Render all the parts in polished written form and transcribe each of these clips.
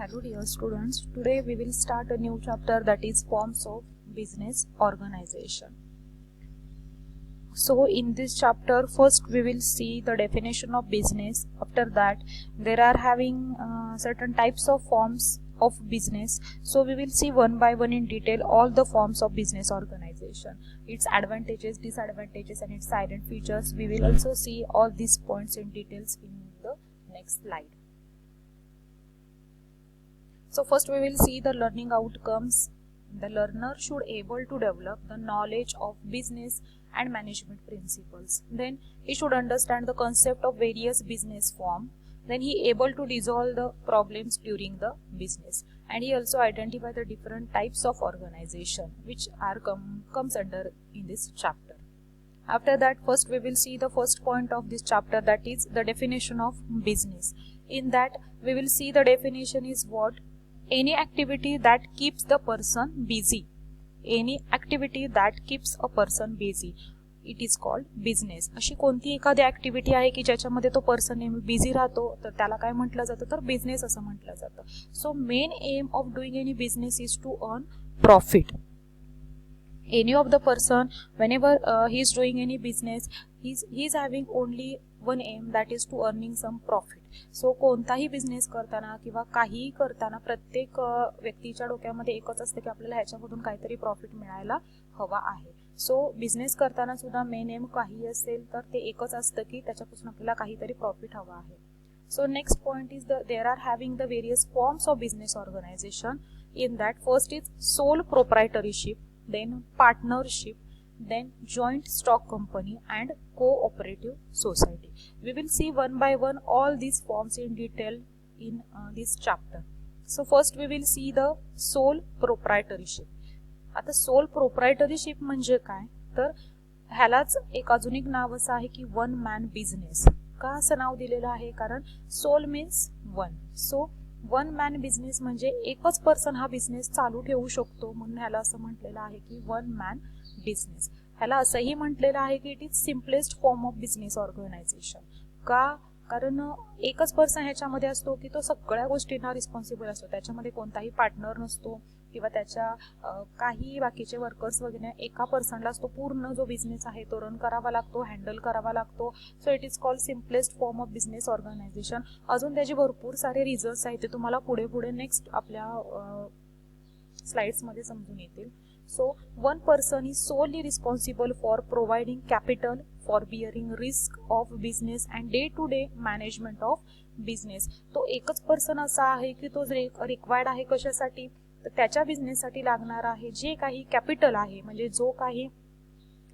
Hello dear students, today we will start a new chapter, that is forms of business organization. So in this chapter first we will see the definition of business. After that there are having certain types of forms of business. So we will see one by one in detail all the forms of business organization, its advantages, disadvantages and its silent features. We will also see all these points in details in the next slide. So first we will see the learning outcomes. The learner should able to develop the knowledge of business and management principles. Then he should understand the concept of various business form. Then he able to resolve the problems during the business. And he also identify the different types of organization which are comes under in this chapter. After that, first we will see the first point of this chapter, that is the definition of business. In that we will see the definition is what? Any activity that keeps the person busy. Any activity that keeps a person busy, it is called business. अशी कोणती एखादी activity आहे की ज्याच्यामध्ये तो person नेहमी busy राहतो तर त्याला काय म्हटलं जातं, तर बिझनेस असं म्हटलं जातं. So main aim of doing any business is to earn profit. Any of the person, whenever he is doing any business, he is having only one aim, that is to earning some profit. So कोणताही business करताना किंवा काहीही करताना प्रत्येक व्यक्तीच्या डोक्यामध्ये एकच असतं की आपल्याला ह्याच्यामधून काहीतरी प्रॉफिट मिळायला हवा आहे. सो बिझनेस करताना सुद्धा मेन एम काही असेल तर ते एकच असतं की त्याच्यापासून आपल्याला काहीतरी प्रॉफिट हवा आहे. So next point is there are having the various forms of business organisation. In that first is sole proprietorship, then partnership, then joint stock company and cooperative society. We will see one by one all these forms in detail in this chapter. So first we will see the sole proprietorship. आता soul प्रोप्रायटरशिप म्हणजे काय, तर ह्यालाच एक अजून एक नाव असं आहे की वन मॅन बिझनेस. का असं नाव दिलेलं आहे, कारण sole means one. So one man business म्हणजे एकच पर्सन हा बिझनेस चालू ठेवू शकतो, म्हणून ह्याला असं म्हटलेलं आहे की वन मॅन बिझनेस. ह्याला असंही म्हटलेलं आहे की it is simplest form of business organisation. का, कारण एकच पर्सन ह्याच्यामध्ये असतो की तो सगळ्या गोष्टींना रिस्पॉन्सिबल असतो, त्याच्यामध्ये कोणताही पार्टनर नसतो किंवा त्याच्या काही बाकीचे वर्कर्स वगैरे. एका पर्सनलाच तो पूर्ण जो बिझनेस आहे तो रन करावा लागतो, हँडल करावा लागतो. So it is called simplest form of business organisation. अजून त्याचे भरपूर सारे रिझल्ट्स आहेत, ते तुम्हाला पुढे पुढे नेक्स्ट आपल्या स्लाइड्समध्ये समजून येतील. So one person is solely responsible for providing capital, for bearing risk of business and day to day management of business. तो एकच पर्सन असा आहे की तो रिक्वायर्ड आहे कशासाठी, तर त्याच्या बिझनेससाठी लागणारा आहे जे काही कॅपिटल आहे, म्हणजे जो काही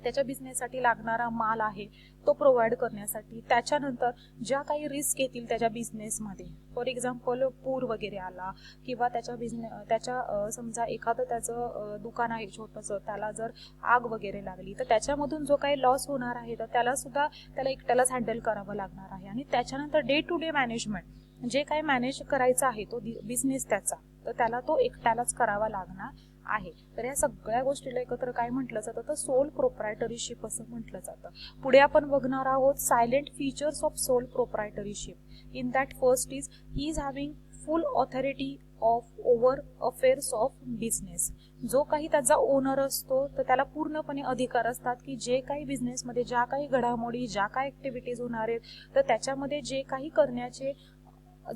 त्याच्या बिझनेससाठी लागणारा माल आहे तो प्रोव्हाइड करण्यासाठी. त्याच्यानंतर ज्या काही रिस्क येतील त्याच्या बिझनेसमध्ये, फॉर एक्झाम्पल पूर वगैरे आला किंवा त्याच्या समजा एखादं त्याचं दुकान आहे छोटंसं, त्याला जर आग वगैरे लागली तर त्याच्यामधून जो काही लॉस होणार आहे तर त्याला एकट्यालाच हँडल करावं लागणार आहे. आणि त्याच्यानंतर डे टू डे मॅनेजमेंट, जे काही मॅनेज करायचं आहे तो बिझनेस त्याचा, तर त्याला तो एकट्यालाच करावा लागणार आहे. तर या सगळ्या गोष्टीला एकत्र काय म्हटलं जातं, तर सोल प्रोप्रायटरशिप असं म्हटलं जातं. पुढे आपण बघणार आहोत silent features of sole proprietorship. In that first is he is having full authority of over affairs of business. जो काही त्याचा ओनर असतो तर त्याला पूर्णपणे अधिकार असतात की जे काही बिझनेसमध्ये ज्या काही घडामोडी, ज्या काही ऍक्टिव्हिटीज होणार आहेत तर त्याच्यामध्ये जे काही करण्याचे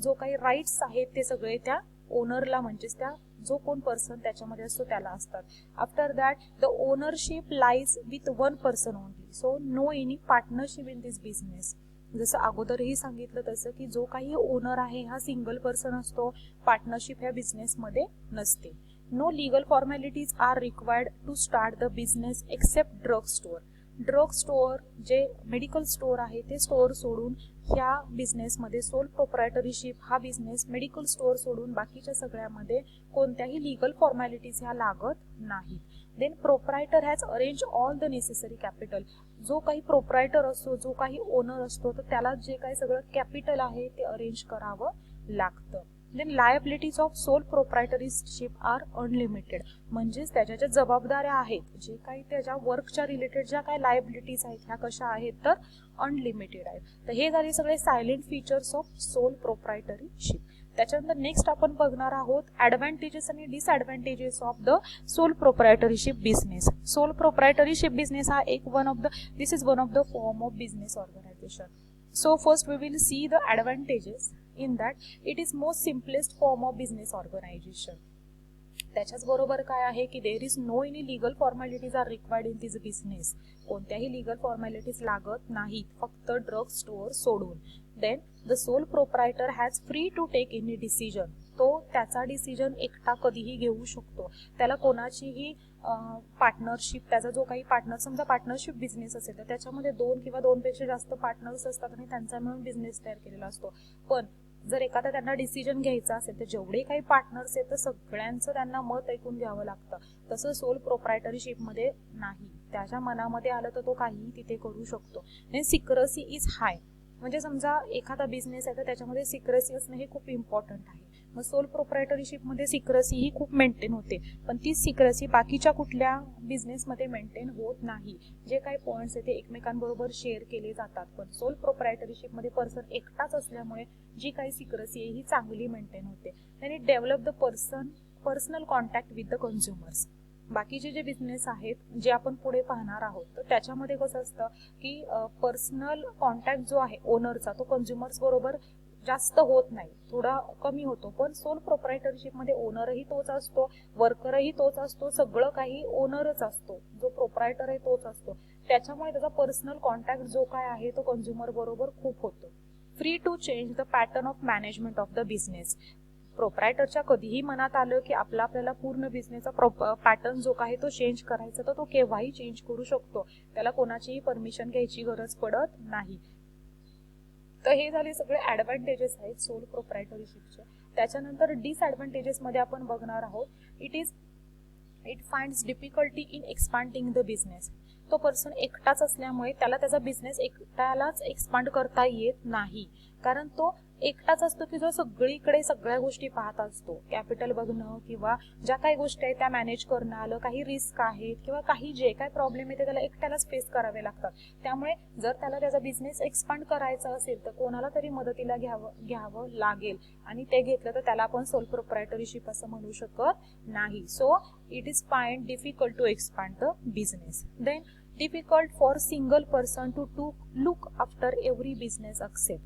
जो काही राईट्स आहेत ते सगळे त्या ओनरला, म्हणजेच त्या जो कोण पर्सन त्याच्यामध्ये असतो त्याला असतात. After that the ownership lies with one person only. So no any partnership in this business. जसं अगोदरही सांगितलं तसं की जो काही ओनर आहे हा सिंगल पर्सन असतो, पार्टनरशिप ह्या बिझनेसमध्ये नसते. No legal formalities are required to start the business except drug store. Drug store, जे मेडिकल स्टोअर आहे ते स्टोअर सोडून ह्या बिझनेसमध्ये सोल प्रोप्रायटरशिप हा बिझनेस मेडिकल स्टोअर सोडून बाकीच्या सगळ्यामध्ये कोणत्याही लिगल फॉर्मॅलिटीज ह्या लागत नाहीत. Then proprietor has arrange all the necessary capital. जो काही प्रोप्रायटर असतो, जो काही ओनर असतो तर त्याला जे काही सगळं कॅपिटल आहे ते अरेंज करावं लागतं. Then liabilities of sole proprietorship are unlimited. म्हणजेच त्याच्या ज्या जबाबदाऱ्या आहेत, जे काही त्याच्या वर्कच्या रिलेटेड ज्या काही लायबिलिटीज आहेत ह्या कशा आहेत, तर अनलिमिटेड आहेत. तर हे झाले सगळे silent features of sole proprietorship. त्याच्यानंतर नेक्स्ट आपण बघणार आहोत ॲडव्हान्टेजेस आणि disadvantages of the sole proprietorship business. Sole proprietorship business हा एक this is one of the form of business organisation. So first we will see the advantages. In that it is most simplest form of business organisation. त्याच्याच बरोबर काय आहे की there is no any legal formalities are required in this business. कोणत्याही legal formalities लागत नाहीत, फक्त drug store सोडून. Then the sole proprietor has free to take any decision. तो त्याचा डिसिजन एकटा कधीही घेऊ शकतो. त्याला कोणाचीही पार्टनरशिप, त्याचा जो काही पार्टनर, समजा पार्टनरशिप बिझनेस असेल तर त्याच्यामध्ये 2 किंवा 2 पेक्षा जास्त पार्टनर्स असतात आणि त्यांचा मिळून बिझनेस तयार केलेला असतो. पण जर एखादा त्यांना डिसिजन घ्यायचा असेल तर जेवढे काही पार्टनर्स आहेत तर सगळ्यांचं त्यांना मत ऐकून घ्यावं लागतं. तसं सोल प्रोप्रायटरशिपमध्ये नाही. त्याच्या मनामध्ये आलं तर तो काहीही तिथे करू शकतो. Secrecy is hi. म्हणजे समजा एखादा बिझनेस आहे तर त्याच्यामध्ये सिक्रेसी असणं हे खूप इम्पॉर्टंट आहे. मग सोल प्रोप्रायटरशिपमध्ये सिक्रेसी ही खूप मेंटेन होते, पण ती सिक्रेसी बाकीच्या कुठल्या बिझनेसमध्ये मेंटेन होत नाही. जे काही पॉईंट्स आहेत ते एकमेकांबरोबर शेअर केले जातात, पण सोल प्रोप्रायटरशिपमध्ये पर्सन एकटाच असल्यामुळे जी काही सिक्रेसी आहे ही चांगली मेंटेन होते. आणि develop the personal contact with the consumers. बाकीचे जे बिझनेस आहेत जे आपण पुढे पाहणार आहोत तर त्याच्यामध्ये कसं असतं की पर्सनल कॉन्टॅक्ट जो आहे ओनरचा तो कन्झ्युमर्स बरोबर जास्त होत नाही, थोडा कमी होतो. पण सोल प्रोप्रायटरशिपमध्ये ओनरही तोच असतो, वर्करही तोच असतो, सगळं काही ओनरच असतो, जो प्रोप्रायटर आहे तोच असतो. त्याच्यामुळे त्याचा पर्सनल कॉन्टॅक्ट जो काय आहे तो कन्झ्युमर बरोबर खूप होतो. Free to change the pattern of management of the business. प्रोप्रायटरच्या कधीही मनात आलं की आपल्याला पूर्ण बिझनेसचा पॅटर्न जो आहे तो चेंज करायचा तर तो केव्हाही चेंज करू शकतो. त्याला कोणाचीही परमिशन घ्यायची गरज पडत नाही. तर हे झाले सगळे ॲडव्हान्टेजेस आहेत सोल प्रोप्रायटरशिपचे. त्याच्यानंतर डिसॲडव्हान्टेजेसमध्ये आपण बघणार आहोत it finds difficulty in expanding the business. तो पर्सन एकटाच असल्यामुळे त्याला त्याचा बिझनेस एकट्यालाच एक्सपांड करता येत नाही, कारण तो एकटाच असतो की जो सगळीकडे सगळ्या गोष्टी पाहत असतो. कॅपिटल बघणं किंवा ज्या काही गोष्टी आहेत त्या मॅनेज करणं आलं, काही रिस्क आहेत किंवा काही जे काय प्रॉब्लेम आहे ते त्याला एकट्यालाच फेस करावे लागतात. त्यामुळे जर त्याला त्याचा बिझनेस एक्सपांड करायचा असेल तर कोणाला तरी मदतीला घ्यावं लागेल, आणि ते घेतलं तर त्याला आपण सोल प्रोप्रायटरशिप असं म्हणू शकत नाही. So it is find difficult to expand the business. Then difficult for single person to look after every business success.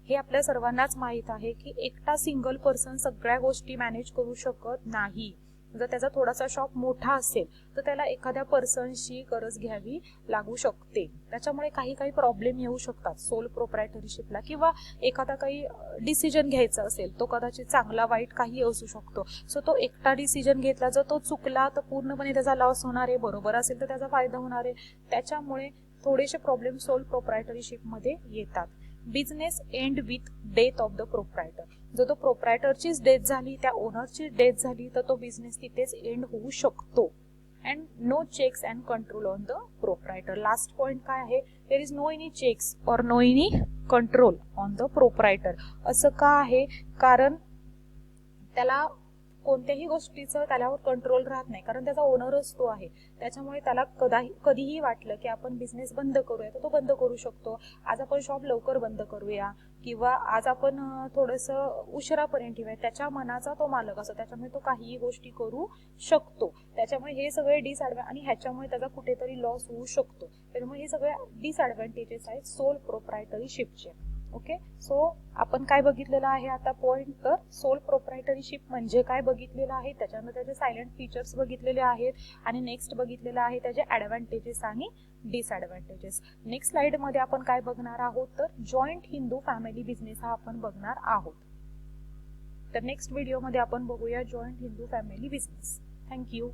हे आपल्या सर्वांनाच माहीत आहे की एकटा सिंगल पर्सन सगळ्या गोष्टी मॅनेज करू शकत नाही. जर त्याचा थोडासा शॉप मोठा असेल तर त्याला एखाद्या पर्सनची गरज घ्यावी लागू शकते. त्याच्यामुळे काही प्रॉब्लेम येऊ शकतात सोल प्रोप्रायटरशिपला, किंवा एखादा काही डिसिजन घ्यायचा असेल तो कदाचित चांगला वाईट काही असू शकतो. सो तो एकटा डिसिजन घेतला, जर तो चुकला तर पूर्णपणे त्याचा लॉस होणार आहे, बरोबर असेल तर त्याचा फायदा होणार आहे. त्याच्यामुळे थोडेसे प्रॉब्लेम सोल प्रोप्रायटरशिपमध्ये येतात. Business end with death of the proprietor. जर तो प्रोप्रायटरचीच डेथ झाली, त्या ओनरची डेथ झाली तर तो बिझनेस तिथेच एंड होऊ शकतो. And no checks and control on the proprietor. Last point काय आहे, there is no any checks or no any control on the proprietor. असं का आहे, कारण त्याला कोणत्याही गोष्टीचं त्याच्यावर कंट्रोल राहत नाही, कारण त्याचा ओनरच तो आहे. त्याच्यामुळे त्याला कधीही वाटलं की आपण बिझनेस बंद करूया तर तो बंद करू शकतो. आज आपण शॉप लवकर बंद करूया किंवा आज आपण थोडंसं उशिरापर्यंत ठेवूया, त्याच्या मनाचा तो मालक असतो. त्याच्यामुळे तो काहीही गोष्टी करू शकतो. त्याच्यामुळे हे सगळे आणि ह्याच्यामुळे त्याचा कुठेतरी लॉस होऊ शकतो. त्याच्यामुळे हे सगळे डिसॲडव्हान्टेजेस आहेत सोल प्रोप्रायटरशिपचे. ओके, सो आपण काय बघितलेलं आहे आता पॉइंट, तर सोल प्रोप्रायटरशिप म्हणजे काय बघितलेलं आहे, त्याच्यानंतर त्याचे सायलेंट फीचर्स बघितलेले आहेत, आणि नेक्स्ट बघितलेलं आहे त्याचे ॲडव्हान्टेजेस आणि डिसॲडव्हान्टेजेस. नेक्स्ट स्लाइडमध्ये आपण काय बघणार आहोत, तर जॉईंट हिंदू फॅमिली बिझनेस हा आपण बघणार आहोत. तर नेक्स्ट व्हिडिओमध्ये आपण बघूया joint Hindu family business. Thank you.